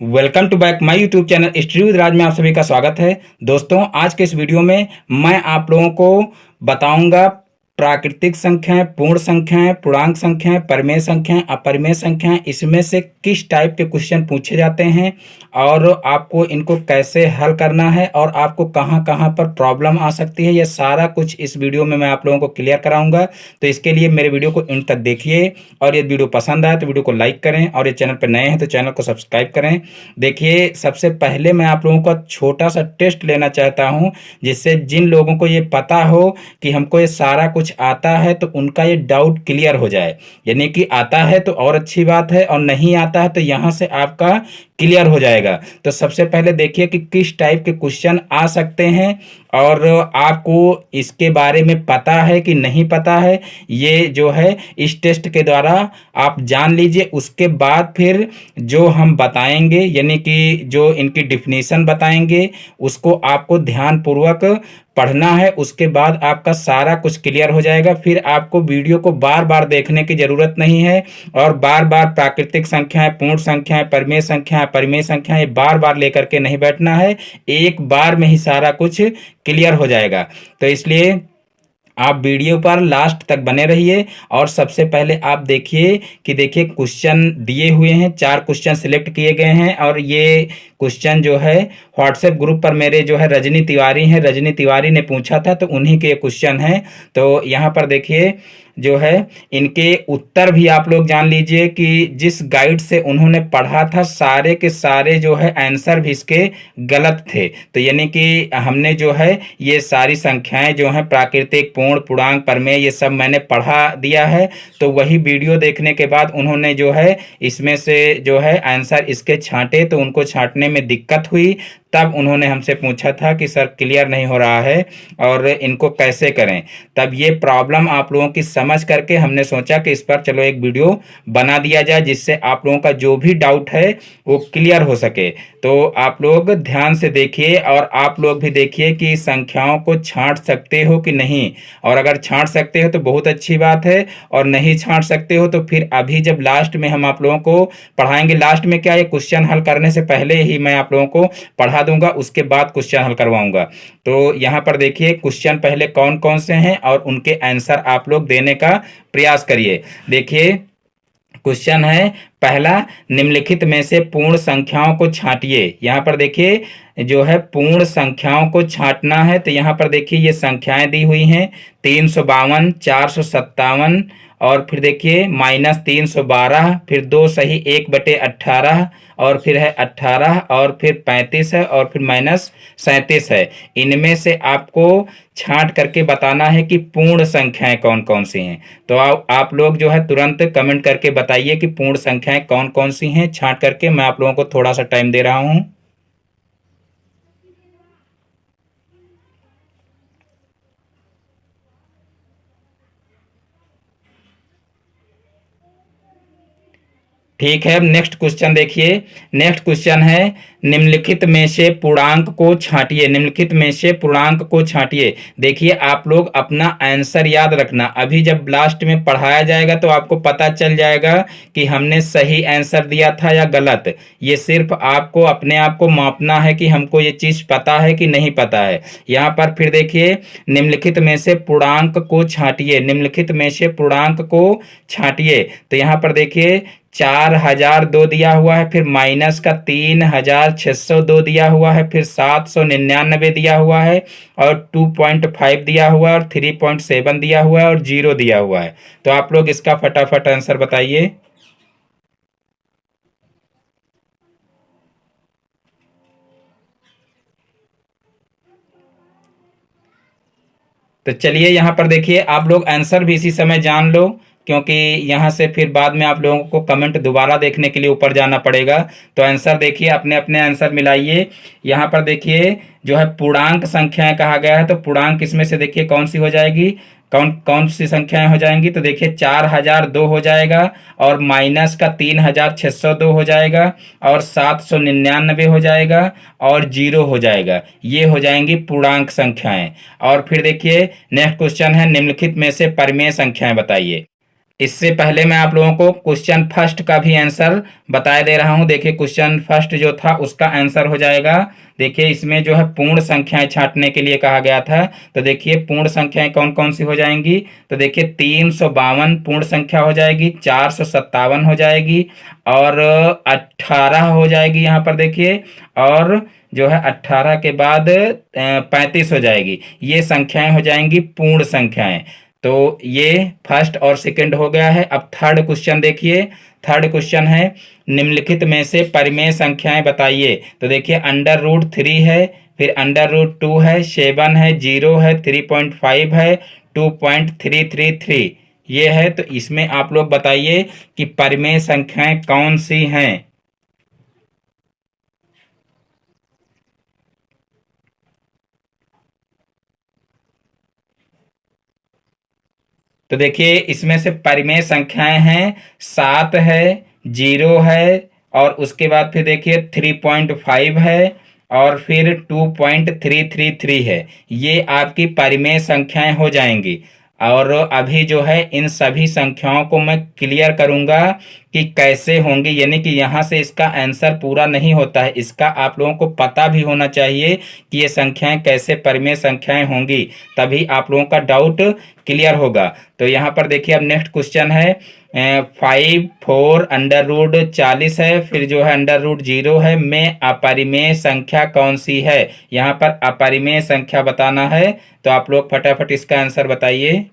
Welcome to back my YouTube channel study with Raj में आप सभी का स्वागत है। दोस्तों, आज के इस वीडियो में मैं आप लोगों को बताऊंगा प्राकृतिक संख्याएं, पूर्ण संख्याएं, पूर्णांक संख्याएं, परिमेय संख्याएं, अपरिमेय संख्याएं, इसमें से किस टाइप के क्वेश्चन पूछे जाते हैं और आपको इनको कैसे हल करना है और आपको कहां कहां पर प्रॉब्लम आ सकती है, यह सारा कुछ इस वीडियो में मैं आप लोगों को क्लियर कराऊंगा। तो इसके लिए मेरे वीडियो को एंड तक देखिए और यदि वीडियो पसंद आए तो वीडियो को लाइक करें और ये चैनल पर नए हैं तो चैनल को सब्सक्राइब करें। देखिए, सबसे पहले मैं आप लोगों का छोटा सा टेस्ट लेना चाहता हूं, जिससे जिन लोगों को ये पता हो कि हमको ये सारा कुछ आता है तो उनका ये डाउट क्लियर हो जाए। यानी कि आता है तो और अच्छी बात है, और नहीं आता है तो यहां से आपका क्लियर हो जाएगा। तो सबसे पहले देखिए कि किस टाइप के क्वेश्चन आ सकते हैं और आपको इसके बारे में पता है कि नहीं पता है, ये जो है इस टेस्ट के द्वारा आप जान लीजिए। उसके बाद फिर जो हम बताएंगे, यानी कि जो इनकी डिफिनीशन बताएंगे, उसको आपको ध्यानपूर्वक पढ़ना है। उसके बाद आपका सारा कुछ क्लियर हो जाएगा। फिर आपको वीडियो को बार बार देखने की जरूरत नहीं है और बार बार प्राकृतिक संख्याएं, पूर्ण संख्याएं, परिमेय संख्याएं, अपरिमेय संख्याएं बार बार लेकर के नहीं बैठना है। एक बार में ही सारा कुछ क्लियर हो जाएगा। तो इसलिए आप वीडियो पर लास्ट तक बने रहिए। और सबसे पहले आप देखिए कि देखिए क्वेश्चन दिए हुए हैं, 4 क्वेश्चन सिलेक्ट किए गए हैं और ये क्वेश्चन जो है व्हाट्सएप ग्रुप पर मेरे जो है रजनी तिवारी हैं, रजनी तिवारी ने पूछा था, तो उन्हीं के क्वेश्चन हैं। तो यहाँ पर देखिए जो है इनके उत्तर भी आप लोग जान लीजिए कि जिस गाइड से उन्होंने पढ़ा था सारे के सारे जो है आंसर भी इसके गलत थे। तो यानी कि हमने जो है ये सारी संख्याएं जो हैं प्राकृतिक, पूर्ण, पूर्णांक, परिमेय, ये सब मैंने पढ़ा दिया है। तो वही वीडियो देखने के बाद उन्होंने जो है इसमें से जो है आंसर इसके छांटे, तो उनको छांटने में दिक्कत हुई। तब उन्होंने हमसे पूछा था कि सर क्लियर नहीं हो रहा है और इनको कैसे करें। तब ये प्रॉब्लम आप लोगों की समझ करके हमने सोचा कि इस पर चलो एक वीडियो बना दिया जाए, जिससे आप लोगों का जो भी डाउट है वो क्लियर हो सके। तो आप लोग ध्यान से देखिए और आप लोग भी देखिए कि संख्याओं को छांट सकते हो कि नहीं, और अगर छांट सकते हो तो बहुत अच्छी बात है, और नहीं छांट सकते हो तो फिर अभी जब लास्ट में हम आप लोगों को पढ़ाएंगे, लास्ट में क्या, ये क्वेश्चन हल करने से पहले ही मैं आप लोगों को पढ़ा दूंगा, उसके बाद क्वेश्चन हल करवाऊंगा। तो यहां पर देखिए क्वेश्चन पहले कौन कौन से हैं और उनके आंसर आप लोग देने का प्रयास करिए। देखिए क्वेश्चन है पहला, निम्नलिखित में से पूर्ण संख्याओं को छांटिए। यहां पर देखिए जो है पूर्ण संख्याओं को छांटना है। तो यहां पर देखिए ये संख्याएं दी हुई हैं, 352, 457 और फिर देखिए -312, फिर 2 सही 1/18 और फिर है 18 और फिर 35 है और फिर -37 है। इनमें से आपको छांट करके बताना है कि पूर्ण संख्याएं कौन कौन सी हैं। तो आप लोग जो है तुरंत कमेंट करके बताइए कि पूर्ण संख्याएं कौन कौन सी हैं। छांट करके मैं आप लोगों को थोड़ा सा टाइम दे रहा हूं। ठीक है, नेक्स्ट क्वेश्चन देखिए। नेक्स्ट क्वेश्चन है, निम्नलिखित में से पूर्णांक को छांटिए। निम्नलिखित में से पूर्णांक को छांटिए। देखिए आप लोग अपना आंसर याद रखना, अभी जब लास्ट में पढ़ाया जाएगा तो आपको पता चल जाएगा कि हमने सही आंसर दिया था या गलत। ये सिर्फ आपको अपने आप को मापना है कि हमको ये चीज पता है कि नहीं पता है। यहाँ पर फिर देखिए, निम्नलिखित में से पूर्णांक को छांटिए। निम्नलिखित में से पूर्णांक को छांटिए। तो यहाँ पर देखिए 4002 दिया हुआ है, फिर माइनस का 3602 दिया हुआ है, फिर 799 दिया हुआ है और 2.5 दिया हुआ है और 3.7 दिया हुआ है और 0 दिया हुआ है। तो आप लोग इसका फटाफट आंसर बताइए। तो चलिए यहाँ पर देखिए, आप लोग आंसर भी इसी समय जान लो, क्योंकि यहाँ से फिर बाद में आप लोगों को कमेंट दोबारा देखने के लिए ऊपर जाना पड़ेगा। तो आंसर देखिए, अपने अपने आंसर मिलाइए। यहाँ पर देखिए जो है पूर्णांक संख्याएं कहा गया है, तो पूर्णांक इसमें से देखिए कौन सी हो जाएगी, कौन कौन सी संख्याएं हो जाएंगी। तो देखिए 4002 हो जाएगा और माइनस का 3602 हो जाएगा और 799 हो जाएगा और 0 हो जाएगा। ये हो जाएंगी पूर्णांक संख्याएं। और फिर देखिए नेक्स्ट क्वेश्चन है, निम्नलिखित में से परिमेय संख्याएं बताइए। इससे पहले मैं आप लोगों को क्वेश्चन फर्स्ट का भी आंसर बता दे रहा हूं। देखिए क्वेश्चन फर्स्ट जो था उसका आंसर हो जाएगा, देखिए इसमें जो है पूर्ण संख्याएं छांटने के लिए कहा गया था। तो देखिए पूर्ण संख्याएं कौन कौन सी हो जाएंगी, तो देखिए 352 पूर्ण संख्या हो जाएगी, 457 हो जाएगी, और 18 हो जाएगी यहाँ पर देखिए, और जो है 18 के बाद 35 हो जाएगी। ये संख्याएं हो जाएंगी पूर्ण संख्याएं। तो ये फर्स्ट और सेकंड हो गया है। अब थर्ड क्वेश्चन देखिए, थर्ड क्वेश्चन है निम्नलिखित में से परिमेय संख्याएं बताइए। तो देखिए √3 है, फिर √2 है, 7 है, 0 है, 3.5 है, 2.333 ये है। तो इसमें आप लोग बताइए कि परिमेय संख्याएं कौन सी हैं। तो देखिए इसमें से परिमेय संख्याएं हैं 7 है, 0 है, और उसके बाद फिर देखिए 3.5 है, और फिर 2.333 है। ये आपकी परिमेय संख्याएं हो जाएंगी। और अभी जो है इन सभी संख्याओं को मैं क्लियर करूंगा कि कैसे होंगी, यानी कि यहाँ से इसका आंसर पूरा नहीं होता है, इसका आप लोगों को पता भी होना चाहिए कि ये संख्याएं कैसे परिमेय संख्याएं होंगी, तभी आप लोगों का डाउट क्लियर होगा। तो यहाँ पर देखिए अब नेक्स्ट क्वेश्चन है 5 4 √40 है, फिर जो है √0 है, में अपरिमेय संख्या कौन सी है। यहाँ पर अपरिमेय संख्या बताना है, तो आप लोग फटाफट इसका आंसर बताइए।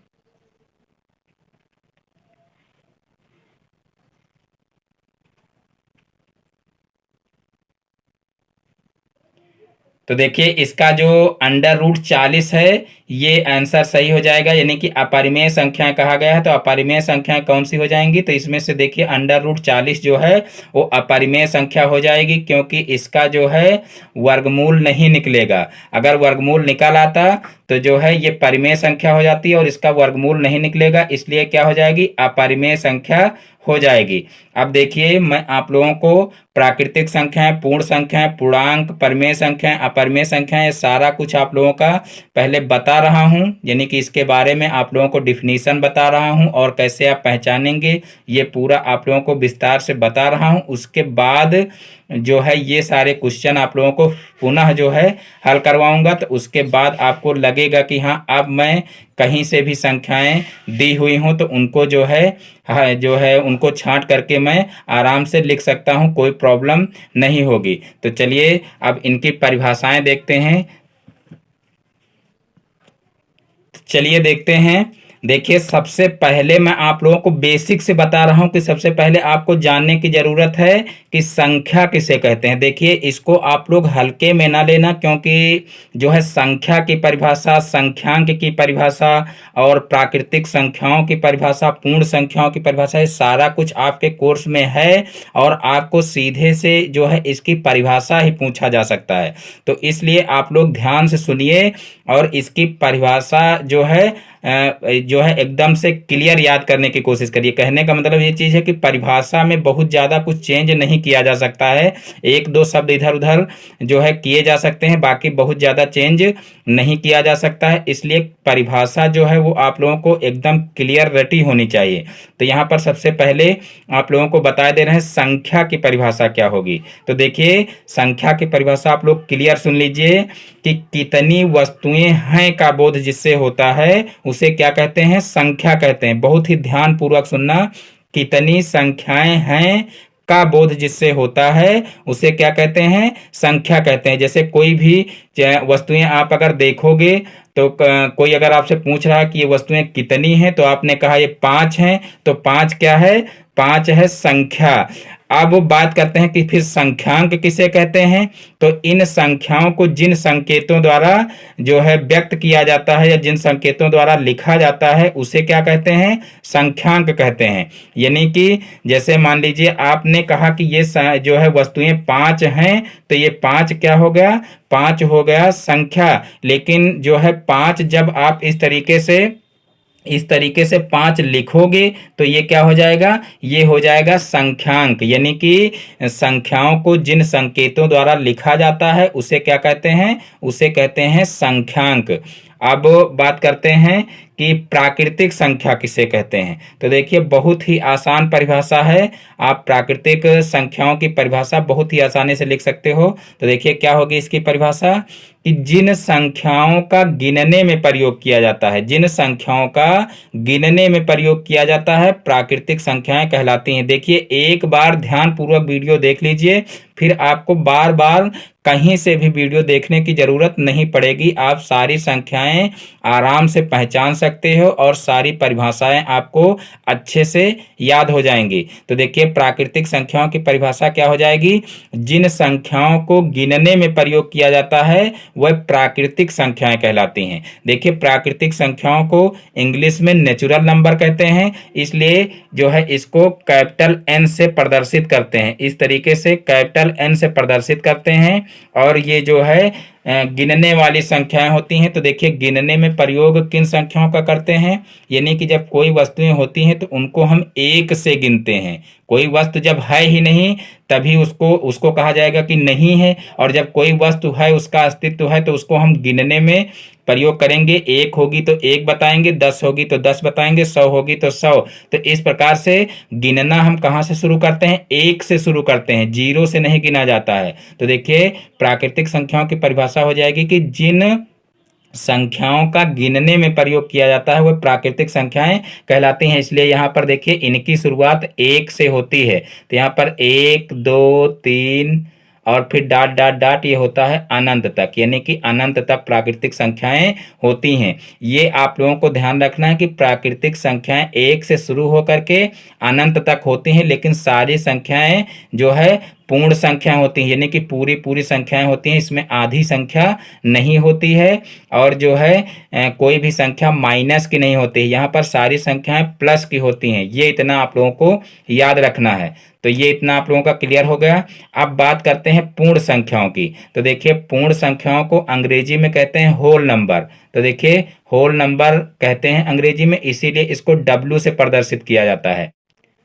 तो देखिए इसका जो √40 है ये आंसर सही हो जाएगा, यानी कि अपरिमेय संख्याएं कहा गया है। तो अपरिमेय संख्याएं कौन सी हो जाएंगी, तो इसमें से देखिए √40 जो है वो अपरिमेय संख्या हो जाएगी, क्योंकि इसका जो है वर्गमूल नहीं निकलेगा। अगर वर्गमूल निकल आता तो जो है ये परिमेय संख्या हो जाती है, और इसका वर्गमूल नहीं निकलेगा, इसलिए क्या हो जाएगी, अपरिमेय संख्या हो जाएगी। अब देखिए मैं आप लोगों को प्राकृतिक संख्याएं, पूर्ण संख्याएं, पूर्णांक, परिमेय संख्याएं, अपरिमेय संख्याएं, सारा कुछ आप लोगों का पहले बता रहा हूं, यानी कि इसके बारे में आप लोगों को डिफिनीशन बता रहा हूं, और कैसे आप पहचानेंगे ये पूरा आप लोगों को विस्तार से बता रहा हूं। उसके बाद जो है ये सारे क्वेश्चन आप लोगों को पुनः जो है हल करवाऊंगा। तो उसके बाद आपको लगेगा कि हाँ अब मैं कहीं से भी संख्याएं दी हुई हूं तो उनको जो है उनको छांट करके मैं आराम से लिख सकता हूं, कोई प्रॉब्लम नहीं होगी। तो चलिए अब इनकी परिभाषाएं देखते हैं। चलिए देखते हैं। देखिए सबसे पहले मैं आप लोगों को बेसिक से बता रहा हूं कि सबसे पहले आपको जानने की जरूरत है कि संख्या किसे कहते हैं। देखिए इसको आप लोग हल्के में ना लेना, क्योंकि जो है संख्या की परिभाषा, संख्यांक की परिभाषा, और प्राकृतिक संख्याओं की परिभाषा, पूर्ण संख्याओं की परिभाषा, ये सारा कुछ आपके कोर्स में है, और आपको सीधे से जो है इसकी परिभाषा ही पूछा जा सकता है। तो इसलिए आप लोग ध्यान से सुनिए और इसकी परिभाषा जो है एकदम से क्लियर याद करने की कोशिश करिए। कहने का मतलब ये चीज़ है कि परिभाषा में बहुत ज़्यादा कुछ चेंज नहीं किया जा सकता है, एक दो शब्द इधर उधर जो है किए जा सकते हैं, बाकी बहुत ज़्यादा चेंज नहीं किया जा सकता है। इसलिए परिभाषा जो है वो आप लोगों को एकदम क्लियर रटी होनी चाहिए। तो यहाँ पर सबसे पहले आप लोगों को बता दे रहे हैं संख्या की परिभाषा क्या होगी। तो देखिए संख्या की परिभाषा आप लोग क्लियर सुन लीजिए कि कितनी वस्तुएं हैं का बोध जिससे होता है उसे क्या कहते हैं, संख्या कहते हैं। बहुत ही ध्यान पूर्वक सुनना, कितनी संख्याएं हैं का बोध जिससे होता है उसे क्या कहते हैं, संख्या कहते हैं। जैसे कोई भी वस्तुएं आप अगर देखोगे तो कोई अगर आपसे पूछ रहा है कि ये वस्तुएं कितनी हैं, तो आपने कहा ये 5 हैं, तो 5 क्या है, 5 है संख्या। अब बात करते हैं कि फिर संख्यांक किसे कहते हैं। तो इन संख्याओं को जिन संकेतों द्वारा जो है व्यक्त किया जाता है या जिन संकेतों द्वारा लिखा जाता है उसे क्या कहते हैं, संख्यांक कहते हैं। यानी कि जैसे मान लीजिए आपने कहा कि ये जो है वस्तुएं 5 हैं, तो ये 5 क्या हो गया, 5 हो गया संख्या। लेकिन जो है 5 जब आप इस तरीके से 5 लिखोगे तो ये क्या हो जाएगा, ये हो जाएगा संख्यांक। यानी कि संख्याओं को जिन संकेतों द्वारा लिखा जाता है उसे क्या कहते हैं, उसे कहते हैं संख्यांक। अब बात करते हैं कि प्राकृतिक संख्या किसे कहते हैं। तो देखिए बहुत ही आसान परिभाषा है, आप प्राकृतिक संख्याओं की परिभाषा बहुत ही आसानी से लिख सकते हो। तो देखिए क्या होगी इसकी परिभाषा कि जिन संख्याओं का गिनने में प्रयोग किया जाता है, जिन संख्याओं का गिनने में प्रयोग किया जाता है प्राकृतिक संख्याएं कहलाती हैं। देखिए एक बार ध्यान पूर्वक वीडियो देख लीजिए, फिर आपको बार बार कहीं से भी वीडियो देखने की जरूरत नहीं पड़ेगी। आप सारी संख्याएं आराम से पहचान सकते हो और सारी परिभाषाएं आपको अच्छे से याद हो जाएंगी। तो देखिए प्राकृतिक संख्याओं की परिभाषा क्या हो जाएगी, जिन संख्याओं को गिनने में प्रयोग किया जाता है वह प्राकृतिक संख्याएं कहलाती हैं। देखिए प्राकृतिक संख्याओं को इंग्लिश में नेचुरल नंबर कहते हैं, इसलिए जो है इसको कैपिटल एन से प्रदर्शित करते हैं। इस तरीके से कैपिटल एन से प्रदर्शित करते हैं। और ये जो है गिनने वाली संख्याएं होती हैं। तो देखिए गिनने में प्रयोग किन संख्याओं का करते हैं, यानी कि जब कोई वस्तुएं होती हैं तो उनको हम एक से गिनते हैं। कोई वस्तु जब है ही नहीं तभी उसको कहा जाएगा कि नहीं है, और जब कोई वस्तु है उसका अस्तित्व है तो उसको हम गिनने में प्रयोग करेंगे। एक होगी तो एक बताएंगे, 10 होगी तो 10 बताएंगे, 100 होगी तो 100। तो इस प्रकार से गिनना हम कहाँ से शुरू करते हैं, एक से शुरू करते हैं, जीरो से नहीं गिना जाता है। तो देखिए प्राकृतिक संख्याओं की परिभाषा हो जाएगी कि जिन संख्याओं का गिनने में प्रयोग किया जाता है वह प्राकृतिक संख्याएं कहलाती हैं। इसलिए यहाँ पर देखिए इनकी शुरुआत एक से होती है। तो यहाँ पर 1 2 3 और फिर डॉट डॉट डॉट ये होता है अनंत तक, यानी कि अनंत तक प्राकृतिक संख्याएं होती हैं। ये आप लोगों को ध्यान रखना है कि प्राकृतिक संख्याएं एक से शुरू होकर के अनंत तक होती हैं, लेकिन सारी संख्याएं जो है पूर्ण संख्या होती हैं, यानी कि पूरी पूरी संख्याएं होती हैं। इसमें आधी संख्या नहीं होती है और जो है कोई भी संख्या माइनस की नहीं होती है। यहाँ पर सारी संख्याएं प्लस की होती हैं। ये इतना आप लोगों को याद रखना है। तो ये इतना आप लोगों का क्लियर हो गया। अब बात करते हैं पूर्ण संख्याओं की। तो देखिए पूर्ण संख्याओं को अंग्रेजी में कहते हैं होल नंबर। तो देखिए होल नंबर कहते हैं अंग्रेजी में, इसीलिए इसको W से प्रदर्शित किया जाता है।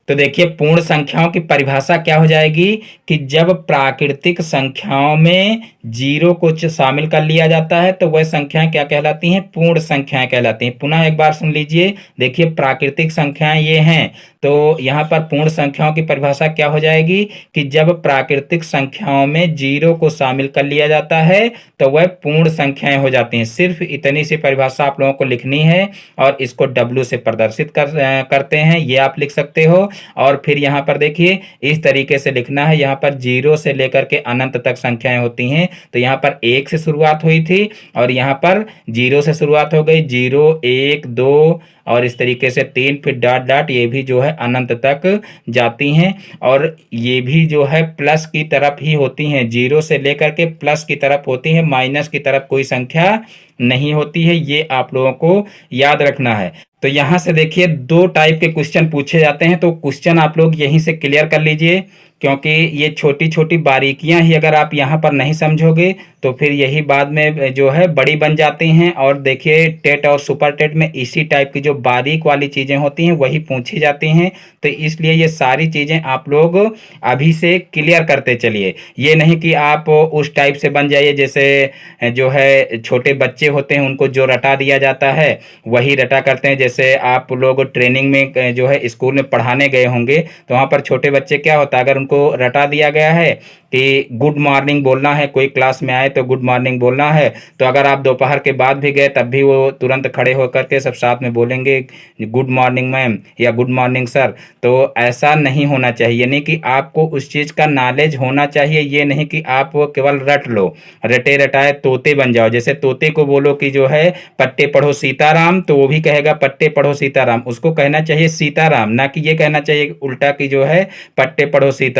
तो देखिए पूर्ण संख्याओं की परिभाषा क्या हो जाएगी कि जब प्राकृतिक संख्याओं में जीरो को शामिल कर लिया जाता है तो वह संख्याएं क्या कहलाती हैं, पूर्ण संख्याएं कहलाती हैं। पुनः एक बार सुन लीजिए, देखिए प्राकृतिक संख्याएं ये हैं, तो यहाँ पर पूर्ण संख्याओं की परिभाषा क्या हो जाएगी कि जब प्राकृतिक संख्याओं में जीरो को शामिल कर लिया जाता है तो वह पूर्ण संख्याएं हो जाती हैं। सिर्फ इतनी सी परिभाषा आप लोगों को लिखनी है और इसको W से प्रदर्शित करते हैं, ये आप लिख सकते हो। और फिर यहाँ पर देखिए इस तरीके से लिखना है, यहाँ पर जीरो से लेकर के अनंत तक संख्याएं होती हैं। तो यहाँ पर 1 से शुरुआत हुई थी और यहाँ पर जीरो से शुरुआत हो गई, 0 1 2 और इस तरीके से 3, फिर डॉट डॉट, ये भी जो है अनंत तक जाती हैं। और ये भी जो है प्लस की तरफ ही होती हैं, जीरो से लेकर के प्लस की तरफ होती हैं, माइनस की तरफ कोई संख्या नहीं होती है। ये आप लोगों को याद रखना है। तो यहाँ से देखिए 2 टाइप के क्वेश्चन पूछे जाते हैं, तो क्वेश्चन आप लोग यहीं से क्लियर कर लीजिए, क्योंकि ये छोटी छोटी बारीकियां ही अगर आप यहाँ पर नहीं समझोगे तो फिर यही बाद में जो है बड़ी बन जाती हैं। और देखिए टेट और सुपर टेट में इसी टाइप की जो बारीक वाली चीज़ें होती हैं वही पूछी जाती हैं। तो इसलिए ये सारी चीज़ें आप लोग अभी से क्लियर करते चलिए। ये नहीं कि आप उस टाइप से बन जाइए जैसे जो है छोटे बच्चे होते हैं उनको जो रटा दिया जाता है वही रटा करते हैं। जैसे आप लोग ट्रेनिंग में जो है स्कूल में पढ़ाने गए होंगे तो वहाँ पर छोटे बच्चे क्या होता है, अगर को रटा दिया गया है कि गुड मॉर्निंग बोलना है, कोई क्लास में आए तो गुड मॉर्निंग बोलना है, तो अगर आप दोपहर के बाद भी गए तब भी वो तुरंत खड़े होकर के सब साथ में बोलेंगे गुड मॉर्निंग मैम या गुड मॉर्निंग सर। तो ऐसा नहीं होना चाहिए, यानी कि आपको उस चीज़ का नॉलेज होना चाहिए। ये नहीं कि आप केवल रट लो, रटे रटाए तोते बन जाओ। जैसे तोते को बोलो कि जो है पट्टे पढ़ो सीताराम, तो वो भी कहेगा पट्टे पढ़ो सीताराम। उसको कहना चाहिए सीताराम, ना कि ये कहना चाहिए उल्टा कि जो है पट्टे पढ़ो सीताराम।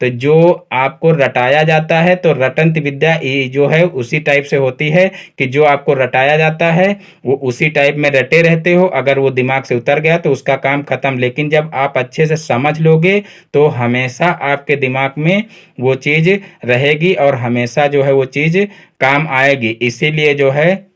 तो जो आपको रटाया जाता है तो रटंत विद्या जो है उसी टाइप से होती है कि जो आपको रटाया जाता है वो उसी टाइप में रटे रहते हो। अगर वो दिमाग से उतर गया तो उसका काम खत्म, लेकिन जब आप अच्छे से समझ लोगे तो हमेशा आपके दिमाग में वो चीज़ रहेगी और हमेशा जो है वो चीज़ काम आएगी। इसीलिए जो है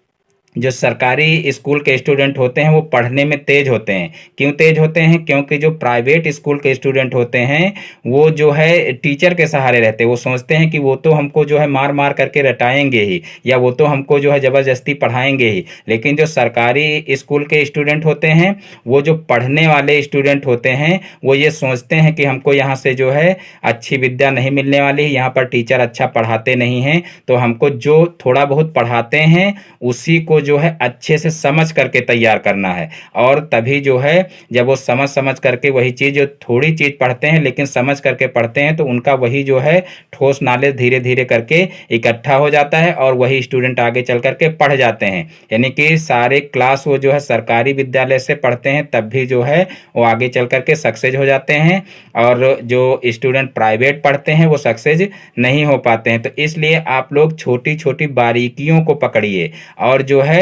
जो सरकारी स्कूल के स्टूडेंट होते हैं वो पढ़ने में तेज होते हैं। क्यों तेज होते हैं? क्योंकि जो प्राइवेट स्कूल के स्टूडेंट होते हैं वो जो है टीचर के सहारे रहते हैं। वो सोचते हैं कि वो तो हमको जो है मार मार करके रटाएंगे ही, या वो तो हमको जो है ज़बरदस्ती पढ़ाएंगे ही। लेकिन जो सरकारी स्कूल के स्टूडेंट होते हैं, वो जो पढ़ने वाले स्टूडेंट होते हैं, वो ये सोचते हैं कि हमको यहाँ से जो है अच्छी विद्या नहीं मिलने वाली, यहाँ पर टीचर अच्छा पढ़ाते नहीं हैं, तो हमको जो थोड़ा बहुत पढ़ाते हैं उसी को जो है अच्छे से समझ करके तैयार करना है। और तभी जो है जब वो समझ समझ करके वही चीज़, जो थोड़ी चीज़ पढ़ते हैं लेकिन समझ करके पढ़ते हैं, तो उनका वही जो है ठोस नॉलेज धीरे धीरे करके इकट्ठा हो जाता है और वही स्टूडेंट आगे चल करके पढ़ जाते हैं। यानी कि सारे क्लास वो जो है सरकारी विद्यालय से पढ़ते हैं, तब भी जो है वो आगे चल करके सक्सेस हो जाते हैं। और जो स्टूडेंट प्राइवेट पढ़ते हैं वो सक्सेस नहीं हो पाते हैं। तो इसलिए आप लोग छोटी छोटी बारीकियों को पकड़िए और जो है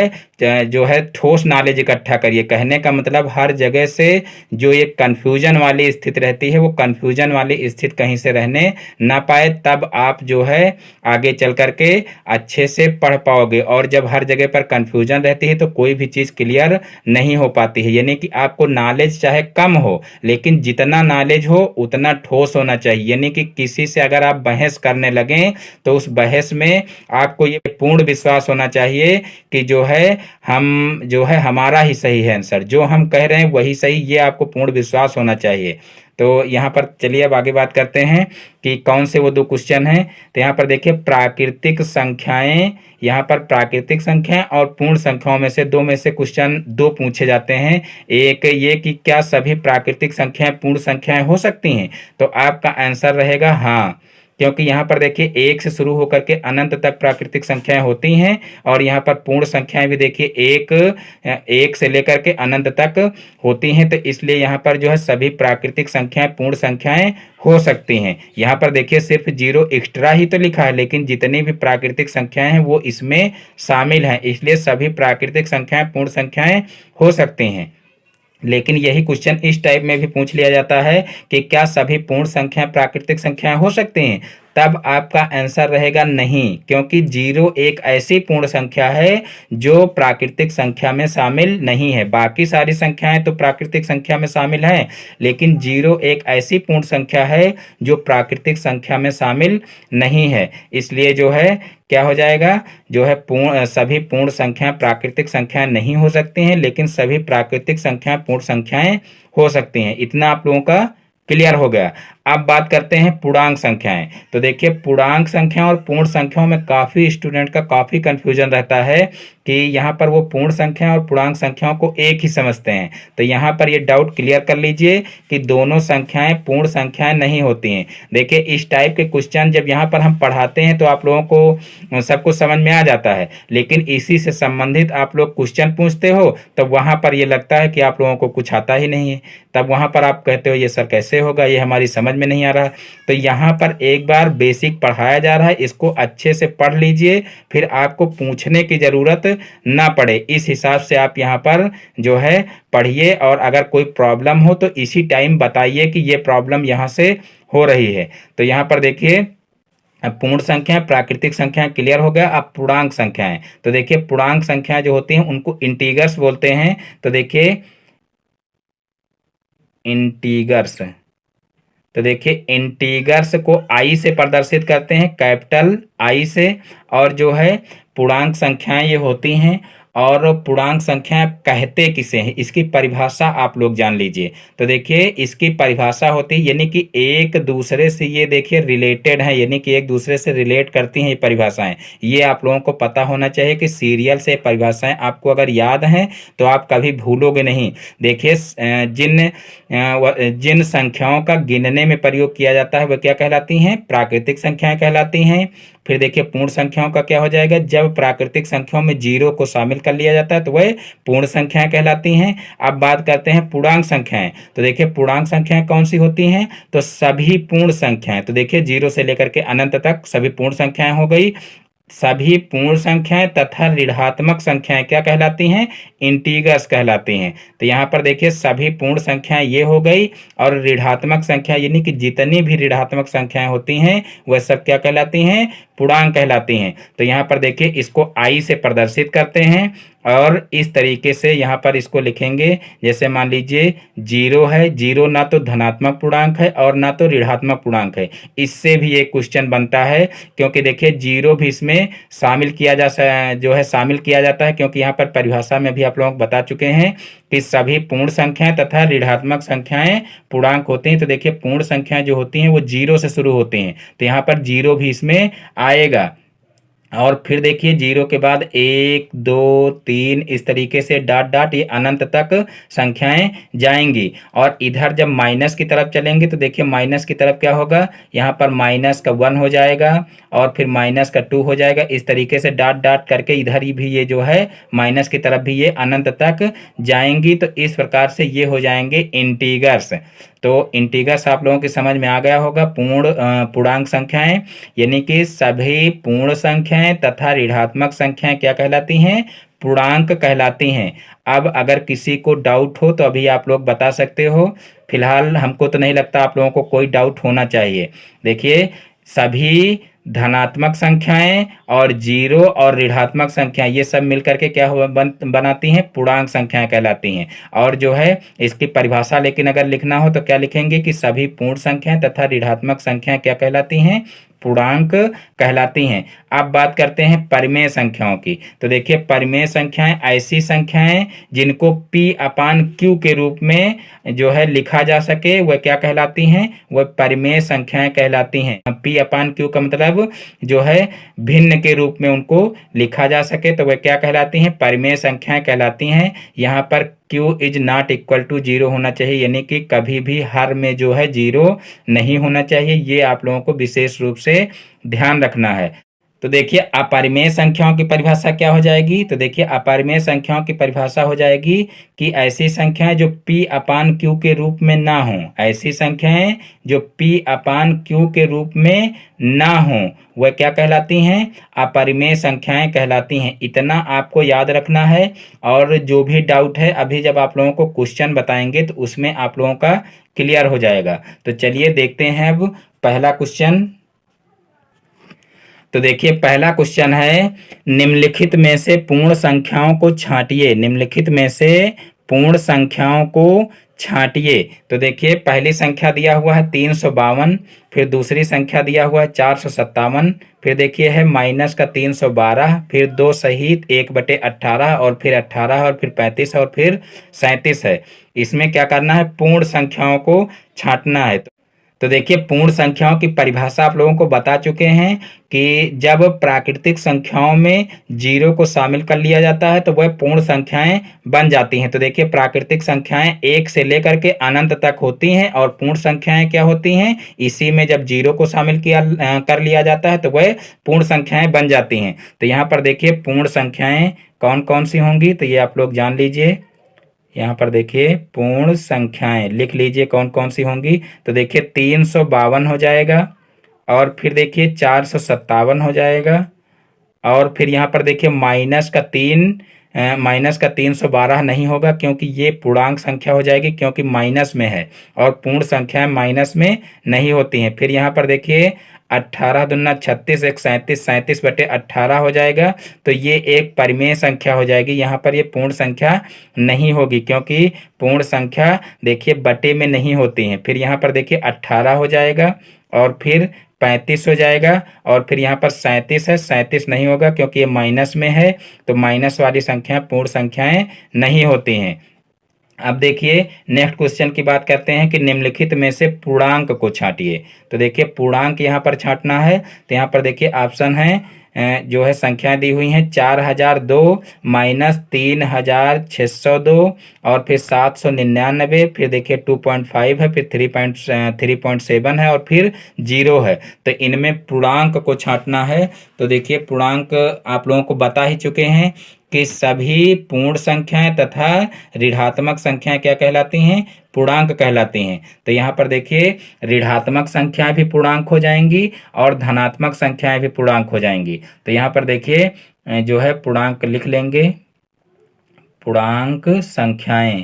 ठोस नॉलेज इकट्ठा करिए। कहने का मतलब हर जगह से जो ये कन्फ्यूजन वाली स्थिति रहती है, वो कन्फ्यूजन वाली स्थिति कहीं से रहने ना पाए, तब आप जो है आगे चल करके अच्छे से पढ़ पाओगे। और जब हर जगह पर कन्फ्यूजन रहती है तो कोई भी चीज़ क्लियर नहीं हो पाती है। यानी कि आपको नॉलेज चाहे कम हो, लेकिन जितना नॉलेज हो उतना ठोस होना चाहिए। यानी कि किसी से अगर आप बहस करने लगें तो उस बहस में आपको ये पूर्ण विश्वास होना चाहिए कि जो है हमारा ही सही है आंसर, जो हम कह रहे हैं वही सही, ये आपको पूर्ण विश्वास होना चाहिए। तो यहाँ पर चलिए अब आगे बात करते हैं कि कौन से वो दो क्वेश्चन हैं। तो यहाँ पर देखिए प्राकृतिक संख्याएं, यहाँ पर प्राकृतिक संख्याएं और पूर्ण संख्याओं में से दो क्वेश्चन दो पूछे जाते हैं। एक ये कि क्या सभी प्राकृतिक संख्याएं पूर्ण संख्याएं हो सकती हैं? तो आपका आंसर रहेगा हाँ, क्योंकि यहाँ पर देखिए एक से शुरू होकर के अनंत तक प्राकृतिक संख्याएं होती हैं, और यहाँ पर पूर्ण संख्याएं भी देखिए एक से लेकर के अनंत तक होती हैं। तो इसलिए यहाँ पर जो है सभी प्राकृतिक संख्याएं पूर्ण संख्याएं हो सकती हैं। यहाँ पर देखिए सिर्फ 0 एक्स्ट्रा ही तो लिखा है, लेकिन जितनी भी प्राकृतिक संख्याएं हैं वो इसमें शामिल हैं, इसलिए सभी प्राकृतिक संख्याएं पूर्ण संख्याएं हो सकती हैं। लेकिन यही क्वेश्चन इस टाइप में भी पूछ लिया जाता है कि क्या सभी पूर्ण संख्याएं प्राकृतिक संख्याएं हो सकती हैं? तब आपका आंसर रहेगा नहीं, क्योंकि 0 एक ऐसी पूर्ण संख्या है जो प्राकृतिक संख्या में शामिल नहीं है। बाकी सारी संख्याएं तो प्राकृतिक संख्या में शामिल हैं, लेकिन 0 एक ऐसी पूर्ण संख्या है जो प्राकृतिक संख्या में शामिल नहीं है। इसलिए जो है क्या हो जाएगा, जो है सभी पूर्ण संख्याएं प्राकृतिक संख्याएं नहीं हो सकती हैं, लेकिन सभी प्राकृतिक संख्याएं पूर्ण संख्याएं हो सकती हैं। इतना आप लोगों का क्लियर हो गया। अब बात करते हैं पूर्णांक संख्याएं। तो देखिए पूर्णांक संख्याओं और पूर्ण संख्याओं में काफ़ी स्टूडेंट का काफ़ी कंफ्यूजन रहता है कि यहाँ पर वो पूर्ण संख्याएं और पूर्णांक संख्याओं को एक ही समझते हैं। तो यहाँ पर ये डाउट क्लियर कर लीजिए कि दोनों संख्याएं पूर्ण संख्याएं नहीं होती हैं। देखिए इस टाइप के क्वेश्चन जब यहाँ पर हम पढ़ाते हैं तो आप लोगों को सब कुछ समझ में आ जाता है, लेकिन इसी से संबंधित आप लोग क्वेश्चन पूछते हो तो वहाँ पर ये लगता है कि आप लोगों को कुछ आता ही नहीं है। तब वहाँ पर आप कहते हो ये सर कैसे होगा, ये हमारी समझ में नहीं आ रहा। तो यहाँ पर एक बार बेसिक पढ़ाया जा रहा है, इसको अच्छे से पढ़ लीजिए, फिर आपको पूछने की ज़रूरत ना पड़े। इस हिसाब से आप यहाँ पर जो है पढ़िए, और अगर कोई प्रॉब्लम हो तो इसी टाइम बताइए कि ये प्रॉब्लम यहाँ से हो रही है। तो यहाँ पर देखिए अब पूर्ण संख्याएं प्राकृतिक संख्याएं क्लियर हो गया। अब पूर्णांक संख्याएं, तो देखिए पूर्णांक संख्याएं जो होती हैं उनको इंटीगर्स बोलते हैं। तो देखिए इंटीगर्स, तो देखिए इंटीगर्स को आई से प्रदर्शित करते हैं, कैपिटल आई से। और जो है पूर्णांक संख्याएं ये होती हैं, और पूर्णांक संख्याएं कहते किसे हैं इसकी परिभाषा आप लोग जान लीजिए। तो देखिए इसकी परिभाषा होती है, यानी कि एक दूसरे से ये देखिए रिलेटेड है, यानी कि एक दूसरे से रिलेट करती हैं ये परिभाषाएं। ये आप लोगों को पता होना चाहिए कि सीरियल से परिभाषाएं आपको अगर याद हैं तो आप कभी भूलोगे नहीं। देखिए जिन संख्याओं का गिनने में प्रयोग किया जाता है वह क्या कहलाती हैं? प्राकृतिक संख्याएं कहलाती हैं। फिर देखिए पूर्ण संख्याओं का क्या हो जाएगा, जब प्राकृतिक संख्याओं में 0 को शामिल कर लिया जाता है तो वह पूर्ण संख्याएं कहलाती हैं। अब बात करते हैं पूर्णांक संख्याएं। तो देखिए पूर्णांक संख्याएं कौन सी होती हैं? तो सभी पूर्ण संख्याएं। तो देखिए 0 से लेकर के अनंत तक सभी पूर्ण संख्याएं हो गई। सभी पूर्ण संख्याएं तथा ऋणात्मक संख्याएं क्या कहलाती हैं? इंटीगर्स कहलाती हैं। तो यहाँ पर देखिए सभी पूर्ण संख्याएं ये हो गई, और ऋणात्मक संख्या यानी कि जितनी भी ऋणात्मक संख्याएं होती हैं वह सब क्या कहलाती हैं? पूर्णांक कहलाती हैं। तो यहाँ पर देखिए इसको आई से प्रदर्शित करते हैं, और इस तरीके से यहाँ पर इसको लिखेंगे। जैसे मान लीजिए जीरो है, जीरो ना तो धनात्मक पूर्णांक है और ना तो ऋणात्मक पूर्णांक है। इससे भी एक क्वेश्चन बनता है, क्योंकि देखिए जीरो भी इसमें शामिल किया शामिल किया जाता है, क्योंकि यहाँ पर परिभाषा में भी आप लोगों को बता चुके हैं कि सभी पूर्ण संख्याएं तथा ऋणात्मक संख्याएं पूर्णांक होते हैं। तो देखिए पूर्ण संख्याएं जो होती हैं वो जीरो से शुरू होती हैं, तो यहाँ पर जीरो भी इसमें आएगा। और फिर देखिए जीरो के बाद एक, दो, तीन, इस तरीके से डॉट डॉट ये अनंत तक संख्याएं जाएंगी। और इधर जब माइनस की तरफ चलेंगे तो देखिए माइनस की तरफ क्या होगा, यहाँ पर माइनस का 1 हो जाएगा और फिर माइनस का 2 हो जाएगा। इस तरीके से डॉट डॉट करके इधर ही भी ये जो है माइनस की तरफ भी ये अनंत तक जाएंगी। तो इस प्रकार से ये हो जाएंगे इंटीगर्स। तो इंटीगर्स आप लोगों की समझ में आ गया होगा। पूर्णांक संख्याएं यानी कि सभी पूर्ण संख्याएं तथा ऋणात्मक संख्याएं क्या कहलाती हैं, पूर्णांक कहलाती हैं। अब अगर किसी को डाउट हो तो अभी आप लोग बता सकते हो, फिलहाल हमको तो नहीं लगता आप लोगों को कोई डाउट होना चाहिए। देखिए सभी धनात्मक संख्याएं और जीरो और ऋणात्मक संख्याएं ये सब मिलकर के क्या बनाती हैं, पूर्णांक संख्याएं कहलाती हैं। और जो है इसकी परिभाषा लेकिन अगर लिखना हो तो क्या लिखेंगे कि सभी पूर्ण संख्याएं तथा ऋणात्मक संख्याएं क्या कहलाती हैं, पूर्णांक कहलाती हैं। अब बात करते हैं परिमेय संख्याओं की। तो देखिए परिमेय संख्याएं ऐसी संख्याएं जिनको P अपान Q के रूप में जो है लिखा जा सके वह क्या कहलाती हैं, वह परिमेय संख्याएं कहलाती हैं। P अपान Q का मतलब जो है भिन्न के रूप में उनको लिखा जा सके तो वह क्या कहलाती हैं, परिमेय संख्याएं कहलाती हैं। यहाँ पर Q is not equal to zero होना चाहिए, यानी कि कभी भी हर में जो है जीरो नहीं होना चाहिए। ये आप लोगों को विशेष रूप से ध्यान रखना है। तो देखिए अपरिमेय संख्याओं की परिभाषा क्या हो जाएगी, तो देखिए अपरिमेय संख्याओं की परिभाषा हो जाएगी कि ऐसी संख्याएं जो P अपान Q के रूप में ना हो, ऐसी संख्याएं जो P अपान Q के रूप में ना हो वह क्या कहलाती हैं, अपरिमेय संख्याएं कहलाती हैं। इतना आपको याद रखना है। और जो भी डाउट है अभी जब आप लोगों को क्वेश्चन बताएंगे तो उसमें आप लोगों का क्लियर हो जाएगा। तो चलिए देखते हैं अब पहला क्वेश्चन। तो देखिए पहला क्वेश्चन है, निम्नलिखित में से पूर्ण संख्याओं को छांटिए। निम्नलिखित में से पूर्ण संख्याओं को छांटिए। तो देखिए पहली संख्या दिया हुआ है 352, फिर दूसरी संख्या दिया हुआ है 457, फिर देखिए है माइनस का 312, फिर 2 सहित 1/18 और फिर 18 और फिर 35 और फिर 37 है। इसमें क्या करना है, पूर्ण संख्याओं को छांटना है। तो देखिए पूर्ण संख्याओं की परिभाषा आप लोगों को बता चुके हैं कि जब प्राकृतिक संख्याओं में जीरो को शामिल कर लिया जाता है तो वह पूर्ण संख्याएं बन जाती हैं। तो देखिए प्राकृतिक संख्याएं एक से लेकर के अनंत तक होती हैं और पूर्ण संख्याएं क्या होती हैं, इसी में जब जीरो को शामिल कर लिया जाता है तो वह पूर्ण संख्याएं बन जाती हैं। तो यहाँ पर देखिए पूर्ण संख्याएं कौन कौन सी होंगी, तो ये आप लोग जान लीजिए। यहाँ पर देखिए पूर्ण संख्याएं लिख लीजिए कौन कौन सी होंगी। तो देखिए 352 हो जाएगा और फिर देखिए 457 हो जाएगा और फिर यहाँ पर देखिए माइनस का 312 नहीं होगा क्योंकि ये पूर्णांक संख्या हो जाएगी, क्योंकि माइनस में है और पूर्ण संख्याएं माइनस में नहीं होती हैं। फिर यहाँ पर देखिए 18 दूना 36, 1 37, 37/18 हो जाएगा। तो ये एक परिमेय संख्या हो जाएगी। यहाँ पर ये पूर्ण संख्या नहीं होगी क्योंकि पूर्ण संख्या देखिए बटे में नहीं होती हैं। फिर यहाँ पर देखिए 18 हो जाएगा और फिर 35 हो जाएगा और फिर यहाँ पर 37 है, 37 नहीं होगा क्योंकि ये माइनस में है। तो माइनस वाली संख्या पूर्ण संख्याएं नहीं होती हैं। अब देखिए नेक्स्ट क्वेश्चन की बात करते हैं कि निम्नलिखित में से पूर्णांक को छांटिए। तो देखिए पूर्णांक यहाँ पर छांटना है। तो यहाँ पर देखिए ऑप्शन है जो है संख्याएं दी हुई हैं 4002 माइनस 3602 और फिर 799, फिर देखिए 2.5 है, फिर 3.7 है और फिर 0 है। तो इनमें पूर्णांक को छांटना है। तो देखिए पूर्णांक आप लोगों को बता ही चुके हैं कि सभी पूर्ण संख्याएं तथा ऋणात्मक संख्याएं क्या कहलाती हैं, पूर्णांक कहलाती हैं। तो यहाँ पर देखिए ऋणात्मक संख्याएं भी पूर्णांक हो जाएंगी और धनात्मक संख्याएं भी पूर्णांक हो जाएंगी। तो यहाँ पर देखिए जो है पूर्णांक लिख लेंगे, पूर्णांक संख्याएं,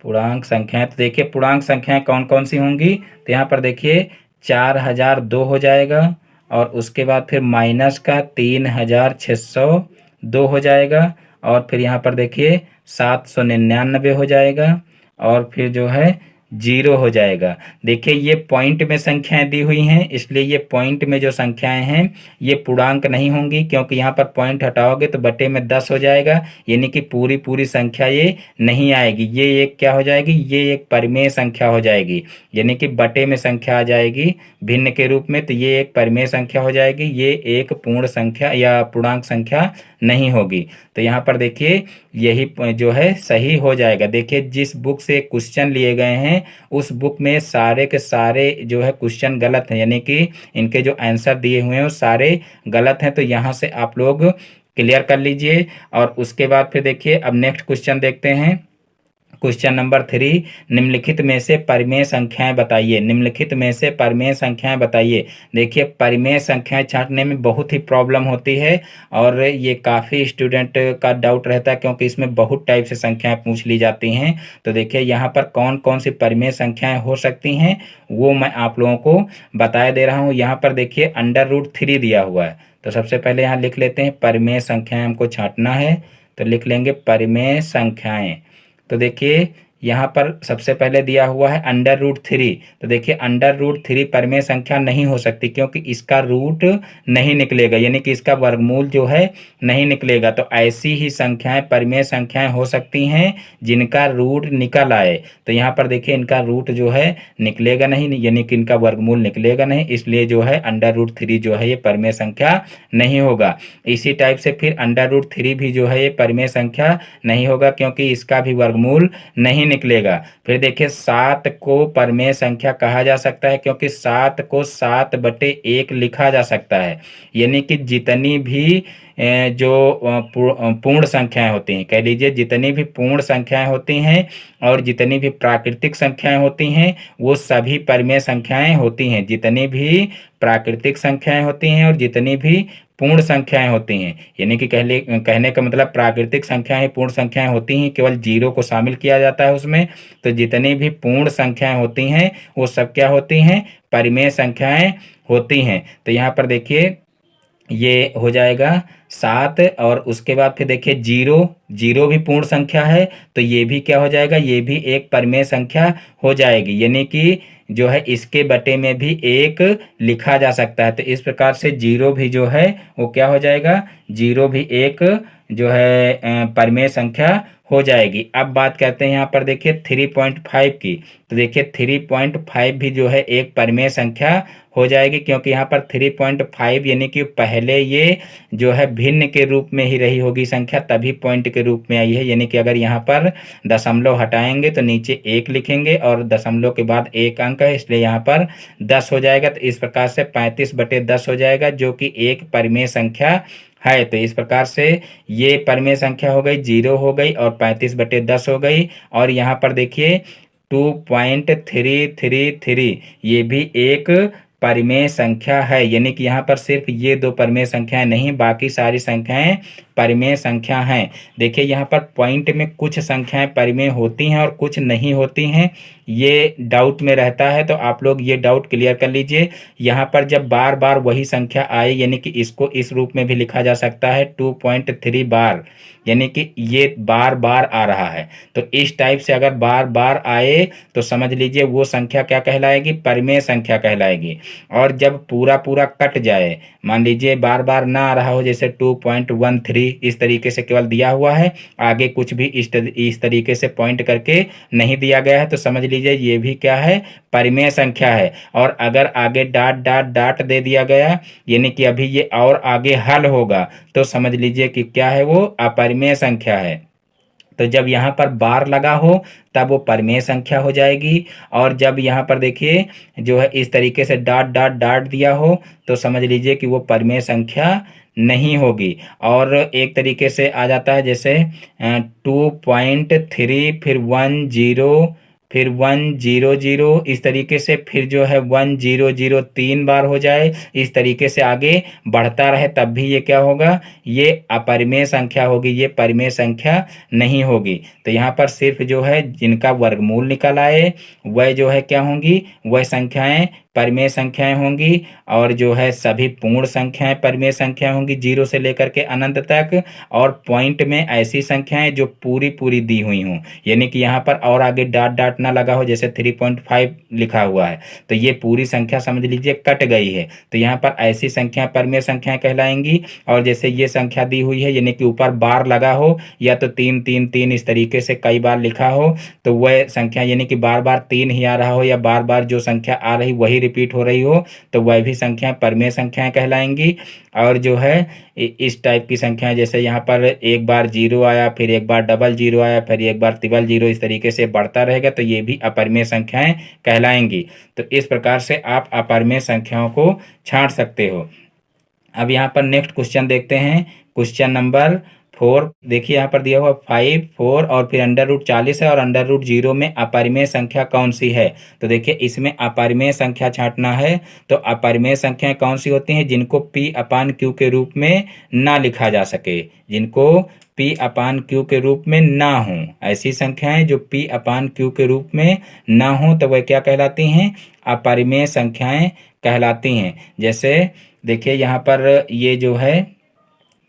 पूर्णांक संख्याएं। तो देखिए पूर्णांक संख्याएं कौन कौन सी होंगी, तो यहाँ पर देखिए 4002 हो जाएगा और उसके बाद फिर माइनस का 3602 हो जाएगा, और फिर यहाँ पर देखिए 799 हो जाएगा, और फिर जो है जीरो हो जाएगा। देखिए ये पॉइंट में संख्याएं दी हुई हैं, इसलिए ये पॉइंट में जो संख्याएं हैं ये पूर्णांक नहीं होंगी, क्योंकि यहाँ पर पॉइंट हटाओगे तो बटे में 10 हो जाएगा, यानी कि पूरी पूरी संख्या ये नहीं आएगी। ये एक क्या हो जाएगी, ये एक परिमेय संख्या हो जाएगी, यानी कि बटे में संख्या आ जाएगी भिन्न के रूप में, तो ये एक परिमेय संख्या हो जाएगी, ये एक पूर्ण संख्या या पूर्णांक संख्या नहीं होगी। तो यहाँ पर देखिए यही जो है सही हो जाएगा। देखिए जिस बुक से क्वेश्चन लिए गए हैं उस बुक में सारे के सारे जो है क्वेश्चन गलत हैं, यानी कि इनके जो आंसर दिए हुए हैं वो सारे गलत हैं। तो यहाँ से आप लोग क्लियर कर लीजिए। और उसके बाद फिर देखिए अब नेक्स्ट क्वेश्चन देखते हैं। क्वेश्चन नंबर 3, निम्नलिखित में से परिमेय संख्याएं बताइए। निम्नलिखित में से परिमेय संख्याएं बताइए। देखिए परिमेय संख्याएं छांटने में बहुत ही प्रॉब्लम होती है, और ये काफ़ी स्टूडेंट का डाउट रहता है, क्योंकि इसमें बहुत टाइप से संख्याएं पूछ ली जाती हैं। तो देखिए यहाँ पर कौन कौन सी परिमेय संख्याएं हो सकती हैं वो मैं आप लोगों को बताया दे रहा हूँ। यहाँ पर देखिए √3 दिया हुआ है, तो सबसे पहले यहाँ लिख लेते हैं परिमेय संख्याएं हमको छांटना है, तो लिख लेंगे परिमेय संख्याएं। तो देखिए यहाँ पर सबसे पहले दिया हुआ है √3, तो देखिए √3 परिमेय संख्या नहीं हो सकती, क्योंकि इसका रूट नहीं निकलेगा, यानी कि इसका वर्गमूल जो है नहीं निकलेगा। तो ऐसी ही संख्याएं परिमेय संख्याएं हो सकती हैं जिनका रूट निकल आए। तो यहाँ पर देखिए इनका रूट जो है निकलेगा नहीं, यानी कि इनका वर्गमूल निकलेगा नहीं, इसलिए जो है √3 जो है ये परिमेय संख्या नहीं होगा। इसी टाइप से फिर √3 भी जो है ये परिमेय संख्या नहीं होगा, क्योंकि इसका भी वर्गमूल नहीं निकलेगा। फिर देखिए 7 को परिमेय संख्या कहा जा सकता है, क्योंकि 7 को 7/1 लिखा जा सकता है, यानी कि जितनी भी जो पूर्ण संख्याएं होती हैं, कह लीजिए जितनी भी पूर्ण संख्याएं होती हैं और जितनी भी प्राकृतिक संख्याएं होती हैं वो सभी परिमेय संख्याएं होती हैं। जितनी भी प्राकृतिक संख्याएं होती हैं और जितनी भी पूर्ण संख्याएं होती हैं, यानी कि कहने का मतलब प्राकृतिक संख्याएं पूर्ण संख्याएं होती हैं, केवल जीरो को शामिल किया जाता है उसमें। तो जितनी भी पूर्ण संख्याएं होती हैं वो सब क्या होती हैं, परिमेय संख्याएं होती हैं। तो यहाँ पर देखिए ये हो जाएगा 7, और उसके बाद फिर देखिए जीरो भी पूर्ण संख्या है, तो ये भी क्या हो जाएगा, ये भी एक परिमेय संख्या हो जाएगी, यानी कि जो है इसके बटे में भी 1 लिखा जा सकता है। तो इस प्रकार से जीरो भी जो है वो क्या हो जाएगा, जीरो भी एक जो है परिमेय संख्या हो जाएगी। अब बात करते हैं यहाँ पर देखिए 3.5 की, तो देखिए 3.5 भी जो है एक परिमेय संख्या हो जाएगी, क्योंकि यहाँ पर 3.5 यानी कि पहले ये जो है भिन्न के रूप में ही रही होगी संख्या, तभी पॉइंट के रूप में आई है। यानी कि अगर यहाँ पर दशमलव हटाएंगे तो नीचे 1 लिखेंगे, और दशमलव के बाद 1 अंक है, इसलिए यहाँ पर 10 हो जाएगा। तो इस प्रकार से 35/10 हो जाएगा, जो कि एक परिमेय संख्या है। तो इस प्रकार से ये परिमेय संख्या हो गई, 0 हो गई और 35/10 हो गई। और यहाँ पर देखिए 2.333 ये भी एक परिमेय संख्या है, यानी कि यहाँ पर सिर्फ ये 2 परिमेय संख्याएं नहीं, बाकी सारी संख्याएं परिमेय संख्या हैं। देखिए यहाँ पर पॉइंट में कुछ संख्याएं परिमेय होती हैं और कुछ नहीं होती हैं, ये डाउट में रहता है, तो आप लोग ये डाउट क्लियर कर लीजिए। यहाँ पर जब बार बार वही संख्या आए, यानी कि इसको इस रूप में भी लिखा जा सकता है 2.3 बार, यानी कि ये बार बार आ रहा है। तो इस टाइप से अगर बार बार आए तो समझ लीजिए वो संख्या क्या कहलाएगी, परिमेय संख्या कहलाएगी। और जब पूरा पूरा कट जाए, मान लीजिए बार बार ना आ रहा हो, जैसे 2.13 इस तरीके से केवल दिया हुआ है, आगे कुछ भी इस तरीके से पॉइंट करके नहीं दिया गया है, तो समझ लीजिए ये भी क्या है, परिमेय संख्या है। और अगर आगे डाट डाट डाट दे दिया गया, यानी कि अभी ये और आगे हल होगा, तो समझ लीजिए कि क्या है, वो अपरिमेय संख्या है। तो जब यहाँ पर बार लगा हो तब वो परिमेय संख्या हो जाएगी, और जब यहाँ पर देखिए जो है इस तरीके से डाट डाट डाट दिया हो तो समझ लीजिए कि वो परिमेय संख्या नहीं होगी। और एक तरीके से आ जाता है जैसे 2.3 फिर 10 फिर 100 इस तरीके से, फिर जो है 100 3 बार हो जाए, इस तरीके से आगे बढ़ता रहे, तब भी ये क्या होगा, ये अपरिमेय संख्या होगी, ये परिमेय संख्या नहीं होगी। तो यहाँ पर सिर्फ जो है जिनका वर्गमूल निकल आए वह जो है क्या होंगी, वह संख्याएं परिमेय संख्याएं होंगी और जो है सभी पूर्ण संख्याएं परिमेय संख्याएं होंगी 0 से लेकर के अनंत तक, और पॉइंट में ऐसी संख्याएं जो पूरी पूरी दी हुई हों, यानी कि यहाँ पर और आगे डॉट डॉट ना लगा हो, जैसे 3.5 लिखा हुआ है तो ये पूरी संख्या समझ लीजिए कट गई है, तो यहाँ पर ऐसी संख्या परिमेय संख्याएं कहलाएंगी। और जैसे ये संख्या दी हुई है यानी कि ऊपर बार लगा हो या तो 3 3 3 इस तरीके से कई बार लिखा हो, तो वह संख्या यानी कि बार बार 3 ही आ रहा हो या बार बार जो संख्या आ रही वही रिपीट हो रही हो, तो वह भी संख्या परिमेय संख्याएं कहलाएंगी। और जो है इस टाइप की संख्याएं, जैसे यहाँ पर एक बार 0 आया, फिर एक बार डबल 0 आया, फिर एक बार ट्रिपल 0, इस तरीके से बढ़ता रहेगा, तो ये भी अपरिमेय संख्याएं कहलाएंगी। तो इस प्रकार से आप अपरिमेय संख्याओं को छांट सकते हो। अब यहाँ पर नेक्स्ट क्वेश्चन देखते हैं, क्वेश्चन नंबर 4। देखिए यहाँ पर दिया हुआ 5 4 और फिर √40 है और √0 में अपरिमेय संख्या कौन सी है। तो देखिए इसमें अपरिमेय संख्या छांटना है, तो अपरिमेय संख्याएं कौन सी होती हैं, जिनको P/Q के रूप में ना लिखा जा सके, जिनको P/Q के रूप में ना हो, ऐसी संख्याएं जो P/Q के रूप में ना हो तो वह क्या कहलाती हैं, अपरिमेय संख्याएं कहलाती हैं। जैसे देखिए यहाँ पर ये जो है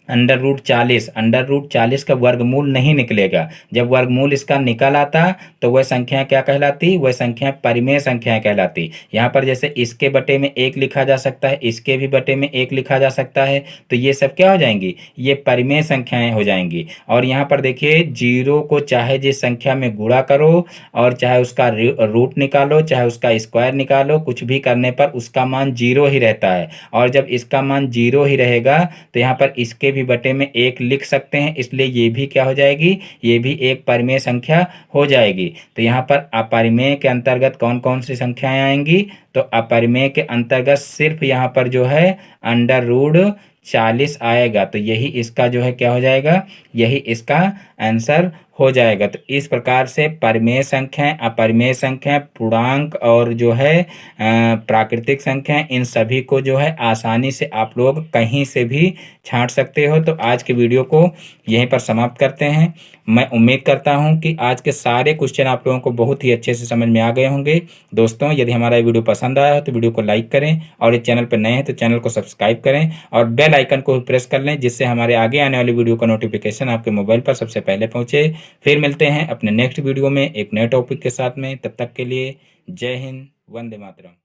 √40 का वर्गमूल नहीं निकलेगा, जब वर्गमूल इसका निकल आता तो वह संख्या क्या कहलाती, वह संख्या परिमेय संख्या कहलाती। यहाँ पर जैसे इसके बटे में 1 लिखा जा सकता है, इसके भी बटे में 1 लिखा जा सकता है, तो ये सब क्या हो जाएंगी, ये परिमेय संख्याएं हो जाएंगी। और यहाँ पर देखिए 0 को चाहे जिस संख्या में गुणा करो और चाहे उसका रूट निकालो, चाहे उसका स्क्वायर निकालो, कुछ भी करने पर उसका मान 0 ही रहता है। और जब इसका मान 0 ही रहेगा तो यहाँ पर इसके भी बटे में 1 लिख सकते हैं, इसलिए ये भी क्या हो जाएगी, ये भी एक परिमेय संख्या हो जाएगी। तो यहाँ पर अपरिमेय के अंतर्गत कौन कौन सी संख्याएं आएंगी, तो अपरिमेय के अंतर्गत सिर्फ यहाँ पर जो है √40 आएगा, तो यही इसका जो है क्या हो जाएगा, यही इसका आंसर हो जाएगा। तो इस प्रकार से परिमेय संख्याएं, अपरिमेय संख्याएं, पूर्णांक और जो है प्राकृतिक संख्याएं, इन सभी को जो है आसानी से आप लोग कहीं से भी छांट सकते हो। तो आज के वीडियो को यहीं पर समाप्त करते हैं। मैं उम्मीद करता हूं कि आज के सारे क्वेश्चन आप लोगों को बहुत ही अच्छे से समझ में आ गए होंगे। दोस्तों यदि हमारा ये वीडियो पसंद आया हो तो वीडियो को लाइक करें, और इस चैनल पर नए हैं तो चैनल को सब्सक्राइब करें और बेल आइकन को प्रेस कर लें, जिससे हमारे आगे आने वाली वीडियो का नोटिफिकेशन आपके मोबाइल पर सबसे पहले पहुंचे। फिर मिलते हैं अपने नेक्स्ट वीडियो में एक नए टॉपिक के साथ में, तब तक के लिए जय हिंद, वंदे मातरम।